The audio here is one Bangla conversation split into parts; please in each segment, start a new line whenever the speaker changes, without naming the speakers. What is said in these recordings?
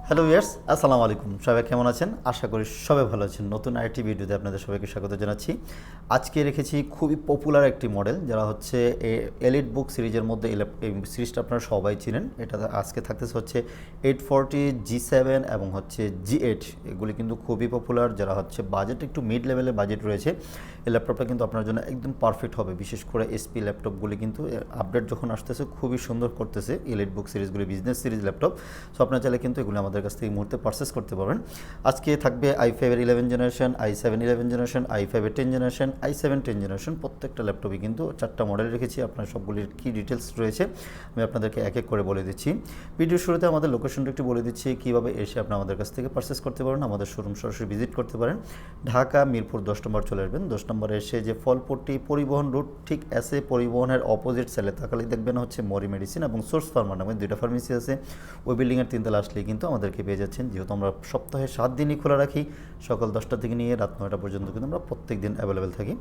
হ্যালো ভিউয়ার্স, আসসালামু আলাইকুম। সবাই কেমন আছেন? আশা করি সবাই ভালো আছেন। নতুন আরেকটি ভিডিওতে আপনাদের সবাইকে স্বাগত জানাচ্ছি। আজকে রেখেছি খুবই পপুলার একটি মডেল, যারা হচ্ছে এলিট বুক সিরিজের মধ্যে এই সিরিজটা আপনারা সবাই চিনেন। এটা আজকে থাকতেছে হচ্ছে 840 G7 এবং হচ্ছে G8। এগুলি কিন্তু খুবই পপুলার, যারা হচ্ছে বাজেট একটু মিড লেভেলের বাজেট রয়েছে। এই ল্যাপটপটা কিন্তু আপনার জন্য একদম পারফেক্ট হবে। বিশেষ করে এসপি ল্যাপটপগুলি কিন্তু আপডেট যখন আসতেছে খুবই সুন্দর করতেছে এলিট বুক সিরিজগুলি, বিজনেস সিরিজ ল্যাপটপ। সো আপনার চাইলে কিন্তু এগুলো আমাদের কাছ থেকে এই মুহূর্তে পারচেস করতে পারবেন। আজকে থাকবে i5 এর 11 জেনারেশন, i7 11 জেনারেশন, i5 এর 10 জেনারেশন, i7 10 জেনারেশন। প্রত্যেকটা ল্যাপটপই কিন্তু 4টা মডেল রেখেছি। আপনার সবগুলির কী ডিটেলস রয়েছে আমি আপনাদেরকে এক এক করে বলে দিচ্ছি। ভিডিওর শুরুতে আমাদের লোকেশনটা একটু বলে দিচ্ছি, কীভাবে এসে আপনি আমাদের কাছ থেকে পারচেস করতে পারেন। আমাদের শোরুম সরাসরি ভিজিট করতে পারেন। ঢাকা মিরপুর 10 নম্বর চলে আসবেন। 10 নম্বরে এসে যে ফলপট্টি পরিবহন রুট, ঠিক এসে পরিবহনের অপোজিট সাইডে তাকালেই দেখবেন হচ্ছে মরি মেডিসিন এবং সোর্স ফার্মা নামে দুইটা ফার্মেসি আছে। ওই বিল্ডিংয়ের 3 তলা আসলেই কিন্তু আমাদেরকে পেয়ে যাচ্ছেন। যেহেতু আমরা সপ্তাহে 7 দিনই খোলা রাখি, সকাল 10টা থেকে নিয়ে রাত 9টা পর্যন্ত কিন্তু আমরা প্রত্যেক দিন অ্যাভেলেবেল থাকি।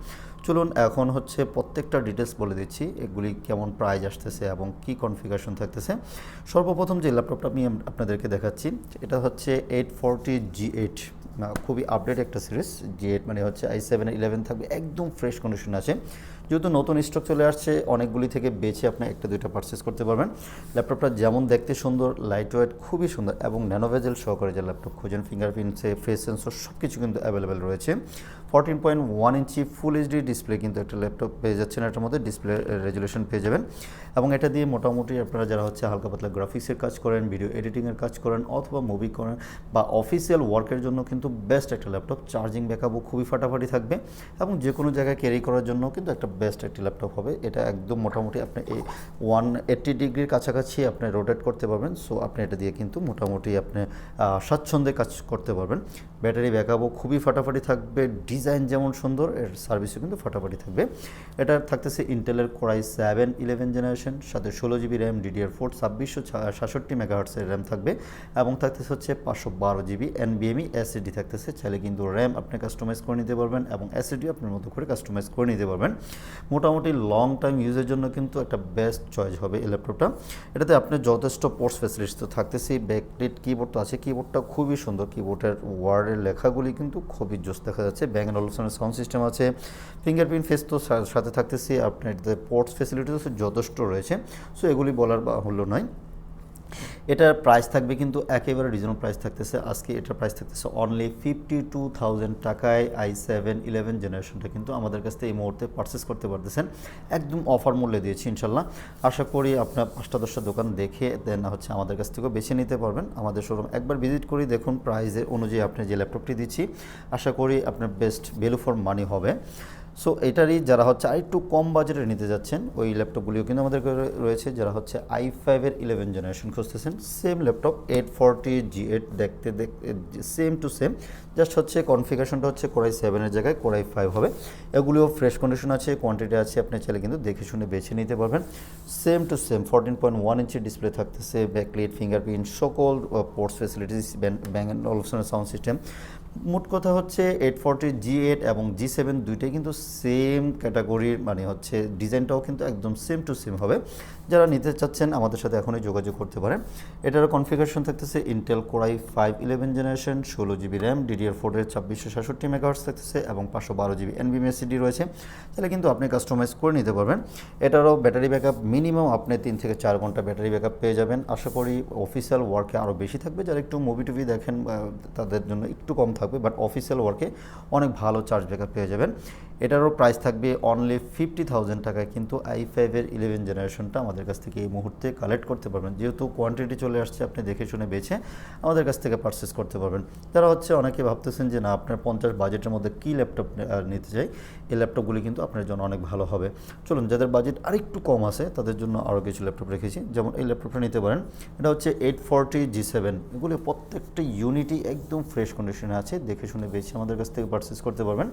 চলুন এখন হচ্ছে প্রত্যেকটা ডিটেলস বলে দিচ্ছি, এগুলি কেমন প্রাইস আসতেছে এবং কি কনফিগারেশন থাকতেছে। সর্বপ্রথম যে ল্যাপটপটা আমি আপনাদেরকে দেখাচ্ছি, এটা হচ্ছে 840 G8। খুবই আপডেট একটা সিরিজ। G8 মানে হচ্ছে i7 11 থাকবে, একদম ফ্রেশ কন্ডিশন আছে। যেহেতু নতুন স্টক চলে আসছে, অনেকগুলি থেকে বেছে আপনি একটা দুইটা পারচেস করতে পারবেন। ল্যাপটপটা যেমন দেখতে সুন্দর, লাইট ওয়েট খুবই সুন্দর এবং ন্যানোভেজেল সহকারে যে ল্যাপটপ খোঁজেন, ফিঙ্গারপ্রিন্টসে ফেস সেন্সর সব কিছু কিন্তু অ্যাভেলেবেল রয়েছে। 14.1 ইঞ্চি ফুল এইচডি ডিসপ্লে কিন্তু একটা ল্যাপটপ পেয়ে যাচ্ছেন। এটার মধ্যে ডিসপ্লে রেজুলেশন পেয়ে যাবেন এবং এটা দিয়ে মোটামুটি আপনারা যারা হচ্ছে হালকা পাতলা গ্রাফিক্সের কাজ করেন, ভিডিও এডিটিংয়ের কাজ করেন অথবা মুভি করেন বা অফিসিয়াল ওয়ার্কের জন্য কিন্তু বেস্ট একটা ল্যাপটপ। চার্জিং ব্যাকআপও খুবই ফাটাফাটি থাকবে এবং যে কোনো জায়গায় ক্যারি করার জন্য কিন্তু একটা বেস্ট একটি ল্যাপটপ হবে। এটা একদম মোটামুটি আপনি এই 180 ডিগ্রির কাছাকাছি আপনি রোটেট করতে পারবেন। সো আপনি এটা দিয়ে কিন্তু মোটামুটি আপনি স্বাচ্ছন্দ্যে কাজ করতে পারবেন। ব্যাটারি ব্যাকআপও খুবই ফাটাফাটি থাকবে। ডিজাইন যেমন সুন্দর, এর সার্ভিসও কিন্তু ফাটাফাটি থাকবে। এটা থাকতেছে ইন্টেলের কোরাই 7 11 জেনারেশন, সাথে 16 জিবি র্যাম, DDR4 2666 মেগাহার্টসের র্যাম থাকবে এবং থাকতেছে হচ্ছে 512 জিবি NVMe SSD থাকতেছে। চাইলে কিন্তু র্যাম আপনি কাস্টমাইজ করে নিতে পারবেন এবং SSD আপনার মতো করে কাস্টমাইজ করে নিতে পারবেন। মোটামুটি লং টাইম ইউজের জন্য কিন্তু একটা বেস্ট চয়েস হবে এই ল্যাপটপটা। এটাতে আপনি যথেষ্ট পোর্টস ফ্যাসিলিটিস তো থাকতেছে। ব্যাকলিট কিবোর্ড তো আছে, কিবোর্ডটা খুবই সুন্দর। কিবোর্ডের ওয়ার্ডের লেখাগুলি কিন্তু খুবই জোস দেখা যাচ্ছে। ব্যাং অ্যান্ড অলুশনের সাউন্ড সিস্টেম আছে, ফিঙ্গারপ্রিন্ট ফেস তো সাথে থাকতেছে। আপনার এটাতে পোর্টস ফ্যাসিলিটিস যথেষ্ট রয়েছে। সো এগুলি বলার বাহুল্য নয়। এটার প্রাইস থাকবে কিন্তু একেবারে রিজনেবল প্রাইস থাকতেছে। আজকে এটার প্রাইস থাকতেছে অনলি 52,000 টাকায়। i7 11 জেনারেশনটা কিন্তু আমাদের কাছ থেকে এই মুহূর্তে পারচেস করতে পারতেছেন, একদম অফার মূল্যে দিয়েছি ইনশাল্লাহ। আশা করি আপনার 5টা-10টা দোকান দেখে দেন হচ্ছে আমাদের কাছ থেকেও বেছে নিতে পারবেন। আমাদের শোরুম একবার ভিজিট করি, দেখুন প্রাইসের অনুযায়ী আপনি যে ল্যাপটপটি দিচ্ছি, আশা করি আপনার বেস্ট ভ্যালু ফর মানি হবে। সো এটারই যারা হচ্ছে আরেকটু কম বাজেটে নিতে যাচ্ছেন, ওই ল্যাপটপগুলিও কিন্তু আমাদের রয়েছে। যারা হচ্ছে i5 এর 11 জেনারেশন খুঁজতেছেন, সেম ল্যাপটপ 840 G8 দেখতে সেম টু সেম, জাস্ট হচ্ছে কনফিগারেশনটা হচ্ছে কোরাই 7 এর জায়গায় কোরাই 5 হবে। এগুলিও ফ্রেশ কন্ডিশন আছে, কোয়ান্টিটি আছে, আপনি চাইলে কিন্তু দেখে শুনে বেছে নিতে পারবেন। Same to same 14.1 inch display থাকতেছে, ব্যাকলিট, ফিঙ্গারপ্রিন্ট, সকল পোর্টস ফ্যাসিলিটিস, ব্যাং অ্যান্ড অলুশনের সাউন্ড সিস্টেম। মোট কথা হচ্ছে 840 G8 এবং G7 দুইটাই কিন্তু সেম ক্যাটাগরির, মানে হচ্ছে ডিজাইনটাও কিন্তু একদম সেম টু সেম হবে। যারা নিতে চাচ্ছেন আমাদের সাথে এখনই যোগাযোগ করতে পারেন। এটারও কনফিগারেশন থাকতেছে Intel core i 5 11 generation, 16 GB RAM, DDR4 এর 2666 মেগাহার্টস থাকতেছে এবং 512 জিবি NVMe SSD রয়েছে। তাহলে কিন্তু আপনি কাস্টমাইজ করে নিতে পারবেন। এটারও ব্যাটারি ব্যাকআপ মিনিমাম আপনি 3 থেকে 4 ঘন্টা ব্যাটারি ব্যাকআপ পেয়ে যাবেন। আশা করি অফিসিয়াল ওয়ার্কে আরও বেশি থাকবে। যারা একটু মুভি টুভি দেখেন তাদের জন্য একটু কম থাকবে, বাট অফিসিয়াল ওয়ার্কে অনেক ভালো চার্জ ব্যাকআপ পেয়ে যাবেন। এটারও প্রাইস থাকবে অনলি 50,000 টাকায়। কিন্তু i5 এর 11 জেনারেশনটা আমাদের কাছ থেকে এই মুহূর্তে কালেক্ট করতে পারবেন। যেহেতু কোয়ান্টিটি চলে আসছে, আপনি দেখে শুনে বেছে আমাদের কাছ থেকে পারচেস করতে পারবেন। যারা হচ্ছে অনেকে ভাবতেছেন যে না, আপনার 50 বাজেটের মধ্যে কী ল্যাপটপ নিতে চাই, এই ল্যাপটপগুলি কিন্তু আপনার জন্য অনেক ভালো হবে। চলুন, যাদের বাজেট আরেকটু কম আছে তাদের জন্য আরও কিছু ল্যাপটপ রেখেছি, যেমন এই ল্যাপটপটা নিতে পারেন। এটা হচ্ছে 840 G7। এগুলি প্রত্যেকটা ইউনিটই একদম ফ্রেশ কন্ডিশনে আছে, দেখে শুনে বেছে আমাদের কাছ থেকে পারচেস করতে পারবেন।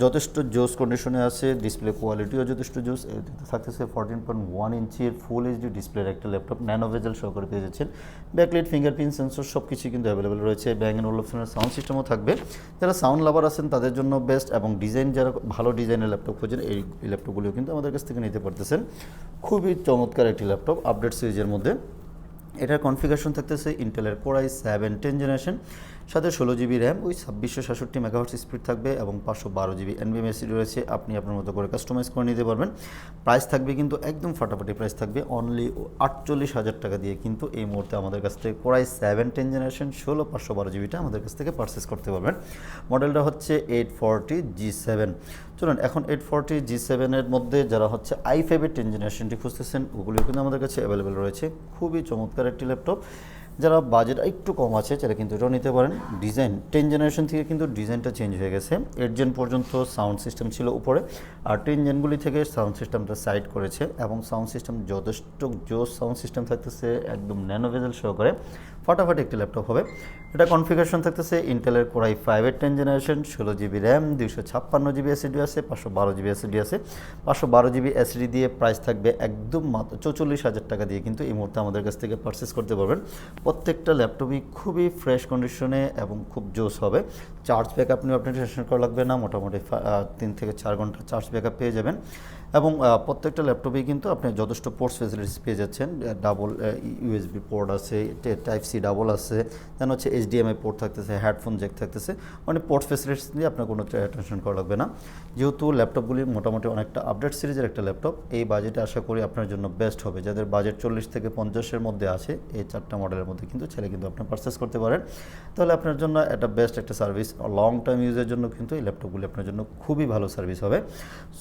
যথেষ্ট জোস কন্ডিশনে আছে, ডিসপ্লে কোয়ালিটিও যথেষ্ট জোস। থাকতেছে 14.1 ইঞ্চির ফুল এইচডি ডিসপ্লের একটা ল্যাপটপ, ন্যানোভেজেল সহকারে পেয়ে যাচ্ছেন। ব্যাকলাইট, ফিঙ্গারপ্রিন্ট সেন্সর সব কিছু কিন্তু অ্যাভেলেবেল রয়েছে। ব্যাং অ্যান্ড অলুশনের সাউন্ড সিস্টেমও থাকবে। যারা সাউন্ড লাভার আছেন তাদের জন্য বেস্ট, এবং ডিজাইন যারা ভালো ডিজাইনের ল্যাপটপ খোঁজেন এই ল্যাপটপগুলিও কিন্তু আমাদের কাছ থেকে নিতে পারতেছেন। খুবই চমৎকার একটি ল্যাপটপ আপডেট সিরিজের মধ্যে। এটার কনফিগারেশন থাকতেছে ইন্টেলের কোর i7 10 জেনারেশন, সাথে 16 GB র্যাম, ওই 2666 মেগাহার্টজ স্পিড থাকবে এবং 512 GB NVMe রয়েছে। আপনি আপনার মতো করে কাস্টমাইজ করে নিতে পারবেন। প্রাইস থাকবে কিন্তু একদম ফাটাফাটি প্রাইস থাকবে, অনলি 48,000 টাকা দিয়ে কিন্তু এই মুহূর্তে আমাদের কাছ থেকে কোর i7 10 জেনারেশন 512 GB আমাদের কাছ থেকে পারচেস করতে পারবেন। মডেলটা হচ্ছে 840G7। চলুন এখন 840G7 এর মধ্যে যারা হচ্ছে i5 10 জেনারেশনটি খুঁজতেছেন, ওগুলিও কিন্তু আমাদের কাছে অ্যাভেলেবেল রয়েছে। খুবই চমৎকার একটি ল্যাপটপ, যারা বাজেট একটু কম আছে তারা কিন্তু এটাও নিতে পারেন। ডিজাইন 10 জেনারেশন থেকে কিন্তু ডিজাইনটা চেঞ্জ হয়ে গেছে। 8 জেন পর্যন্ত সাউন্ড সিস্টেম ছিল উপরে, আর 10 জেনগুলি থেকে সাউন্ড সিস্টেমটা সাইড করেছে এবং সাউন্ড সিস্টেম যথেষ্ট জোস সাউন্ড সিস্টেম থাকতেছে, একদম ন্যানো ভেজেল সহকারে ফাটাফাটি একটি ল্যাপটপ হবে। এটা কনফিগারেশন থাকতেছে ইন্টেলের core i5 10 generation, 16 GB RAM, 256 GB SSD আছে, 512 GB এসএসডি আছে। 512 GB এসএসডি দিয়ে প্রাইস থাকবে একদম মাত্র 44,000 টাকা দিয়ে কিন্তু এই মুহূর্তে আমাদের কাছ থেকে পারচেস করতে পারবেন। প্রত্যেকটা ল্যাপটপই খুবই ফ্রেশ কন্ডিশনে এবং খুব জোস হবে। চার্জ ব্যাকআপ নিয়ে আপনার টেনশন করা লাগবে না, মোটামুটি 3 থেকে 4 ঘন্টা চার্জ ব্যাকআপ পেয়ে যাবেন। এবং প্রত্যেকটা ল্যাপটপেই কিন্তু আপনি যথেষ্ট পোর্টস ফেসিলিটিস পেয়ে যাচ্ছেন। ডাবল ইউএসবি পোর্ট আছে, টাইপ সি ডাবল আছে, দেন হচ্ছে HDMI পোর্ট থাকতেছে, হেডফোন জ্যাক থাকতেছে, মানে পোর্ট ফেসিলিটিস নিয়ে আপনার কোনো টেনশন করা লাগবে না। যেহেতু ল্যাপটপগুলি মোটামুটি অনেকটা আপডেট সিরিজের একটা ল্যাপটপ, এই বাজেটে আশা করি আপনার জন্য বেস্ট হবে। যাদের বাজেট 40 থেকে 50-এর মধ্যে আছে, এই 4টা মডেলের মধ্যে কিন্তু ছেলে কিন্তু আপনি পারচেস করতে পারেন। তাহলে আপনার জন্য একটা বেস্ট একটা সার্ভিস, লং টাইম ইউজের জন্য কিন্তু এই ল্যাপটপগুলি আপনার জন্য খুবই ভালো সার্ভিস হবে।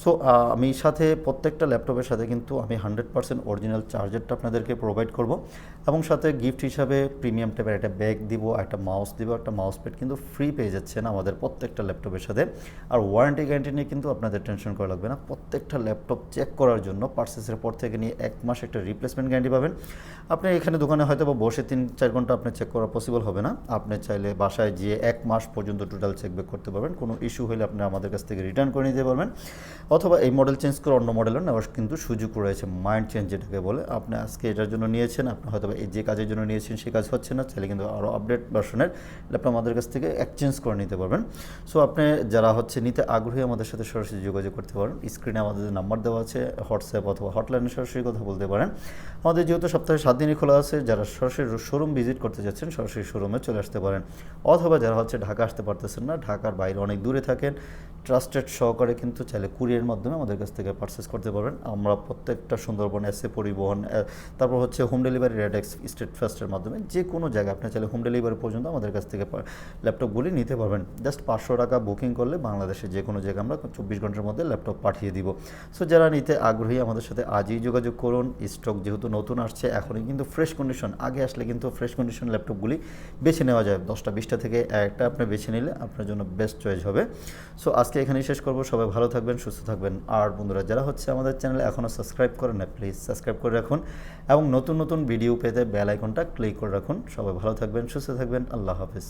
সো আমি সাথে প্রত্যেকটা ল্যাপটপের সাথে কিন্তু আমি 100% অরিজিনাল চার্জারটা আপনাদেরকে প্রোভাইড করব, এবং সাথে গিফট হিসাবে প্রিমিয়াম টাইপের একটা ব্যাগ দিব, একটা মাউস দিব, একটা মাউস প্যাড কিন্তু ফ্রি পেয়ে যাচ্ছেন আমাদের প্রত্যেকটা ল্যাপটপের সাথে। আর ওয়ারেন্টি গ্যারান্টি নিয়ে কিন্তু আপনাদের টেনশন করা লাগবে না। প্রত্যেকটা ল্যাপটপ চেক করার জন্য পারচেসের পর থেকে নিয়ে 1 মাস একটা রিপ্লেসমেন্ট গ্যারান্টি পাবেন। আপনি এখানে দোকানে হয়তো বা বসে 3-4 ঘন্টা আপনি চেক করা পসিবল হবে না, আপনি চাইলে বাসায় গিয়ে 1 মাস পর্যন্ত টোটাল চেক ব্যাক করতে পারবেন। কোনো ইস্যু হলে আপনি আমাদের কাছ থেকে রিটার্ন করে নিতে পারবেন, অথবা এই মডেল চেঞ্জ করে অন্য মডেলও নেওয়ার কিন্তু সুযোগ রয়েছে, মাইন্ড চেঞ্জ যেটাকে বলে। আপনি আজকে এটার জন্য নিয়েছেন, আপনি হয়তো এই যে কাজের জন্য নিয়েছেন সেই কাজ হচ্ছে না, চাইলে কিন্তু আরও আপডেট ভার্সনের ল্যাপটপ আমাদের কাছ থেকে এক্সচেঞ্জ করে নিতে পারবেন। সো আপনি যারা হচ্ছে নিতে আগ্রহী আমাদের সাথে সরাসরি যোগাযোগ করতে পারেন। স্ক্রিনে আমাদের নাম্বার দেওয়া আছে, হোয়াটসঅ্যাপ অথবা হটলাইনে সরাসরি কথা বলতে পারেন। আমাদের যেহেতু সপ্তাহে 7 দিনই খোলা আছে, যারা সরাসরি শোরুম ভিজিট করতে যাচ্ছেন সরাসরি শোরুমে চলে আসতে পারেন, অথবা যারা হচ্ছে ঢাকা আসতে পারতেছেন না, ঢাকার বাইরে অনেক দূরে থাকেন, ট্রাস্টেড সহকারে কিন্তু চাইলে কুরিয়ার মাধ্যমে আমাদের কাছ থেকে পারচেস করতে পারবেন। আমরা প্রত্যেকটা সুন্দরবন এসএ পরিবহন, তারপর হচ্ছে হোম ডেলিভারি রেডেক্স স্টেট ফার্স্টের মাধ্যমে যে কোনো জায়গায় আপনি চাইলে হোম ডেলিভারি পর্যন্ত আমাদের কাছ থেকে ল্যাপটপগুলি নিতে পারবেন। জাস্ট 500 টাকা বুকিং করলে বাংলাদেশের যে কোনো জায়গায় আমরা 24 ঘন্টার মধ্যে ল্যাপটপ পাঠিয়ে দিব। সো যারা নিতে আগ্রহী আমাদের সাথে আজই যোগাযোগ করুন। স্টক যেহেতু নতুন আসছে, এখনই কিন্তু ফ্রেশ কন্ডিশন, আগে আসলে কিন্তু ফ্রেশ কন্ডিশন ল্যাপটপগুলি বেছে নেওয়া যায়, 10টা-20টা থেকে একটা আপনি বেছে নিলে আপনার জন্য বেস্ট চয়েস হবে। সো আজকে এখানেই শেষ করব। সবাই ভালো থাকবেন, সুস্থ থাকবেন। আর বন্ধুরা যারা হচ্ছে আমাদের চ্যানেলে এখনও সাবস্ক্রাইব করেন না, প্লিজ সাবস্ক্রাইব করে রাখুন এবং নতুন নতুন ভিডিও পেতে বেল আইকনটা ক্লিক করে রাখুন। সবাই ভালো থাকবেন, সুস্থ থাকবেন। আল্লাহ হাফেজ।